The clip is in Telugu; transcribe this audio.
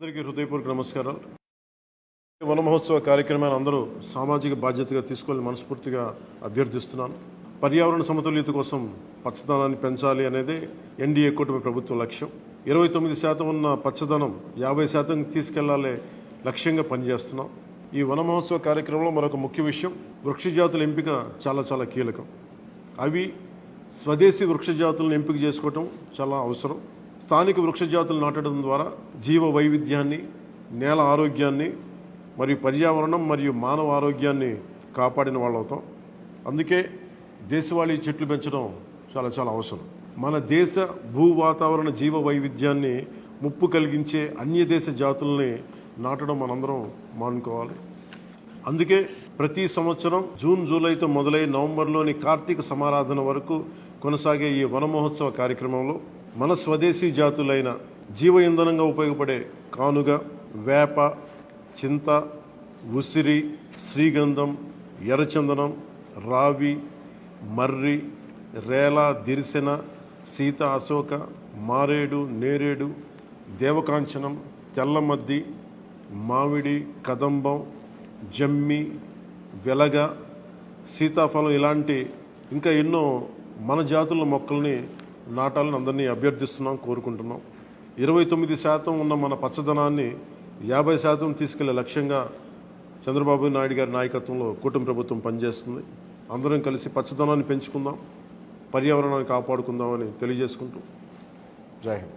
అందరికీ హృదయపూర్వక నమస్కారాలు. వన మహోత్సవ కార్యక్రమాన్ని అందరూ సామాజిక బాధ్యతగా తీసుకొని మనస్ఫూర్తిగా అభ్యర్థిస్తున్నాను. పర్యావరణ సమతుల్యత కోసం పచ్చదనాన్ని పెంచాలి అనేది ఎన్డీఏ కూటమి ప్రభుత్వం లక్ష్యం. 29% ఉన్న పచ్చదనం 50% తీసుకెళ్లాలే లక్ష్యంగా పనిచేస్తున్నాం. ఈ వన మహోత్సవ కార్యక్రమంలో మరొక ముఖ్య విషయం, వృక్ష జాతుల ఎంపిక చాలా కీలకం. అవి స్వదేశీ వృక్ష జాతులను ఎంపిక చేసుకోవటం చాలా అవసరం. స్థానిక వృక్ష జాతులు నాటడం ద్వారా జీవ వైవిధ్యాన్ని, నేల ఆరోగ్యాన్ని మరియు పర్యావరణం మరియు మానవ ఆరోగ్యాన్ని కాపాడిన వాళ్ళు అవుతాం. అందుకే దేశవాళీ చెట్లు పెంచడం చాలా అవసరం. మన దేశ భూ వాతావరణ జీవ వైవిధ్యాన్ని ముప్పు కలిగించే అన్య దేశ జాతుల్ని నాటడం మనందరం మానుకోవాలి. అందుకే ప్రతి సంవత్సరం జూన్ జూలైతో మొదలై నవంబర్లోని కార్తీక సమారాధన వరకు కొనసాగే ఈ వన మహోత్సవ కార్యక్రమంలో మన స్వదేశీ జాతులైన జీవ ఇంధనంగా ఉపయోగపడే కానుగ, వేప, చింత, ఉసిరి, శ్రీగంధం, ఎర్రచందనం, రావి, మర్రి, రేల, దిరిసెన, సీత, అశోక, మారేడు, నేరేడు, దేవకాంచనం, తెల్లమద్ది, మామిడి, కదంబం, జమ్మి, వెలగ, సీతాఫలం ఇలాంటి ఇంకా ఎన్నో మన జాతుల మొక్కల్ని నాటాలని అందరినీ అభ్యర్థిస్తున్నాం, కోరుకుంటున్నాం. 29% ఉన్న మన పచ్చదనాన్ని 50% తీసుకెళ్లే లక్ష్యంగా చంద్రబాబు నాయుడు గారి నాయకత్వంలో కూటమి ప్రభుత్వం పనిచేస్తుంది. అందరం కలిసి పచ్చదనాన్ని పెంచుకుందాం, పర్యావరణాన్ని కాపాడుకుందామని తెలియజేసుకుంటూ జై హింద్.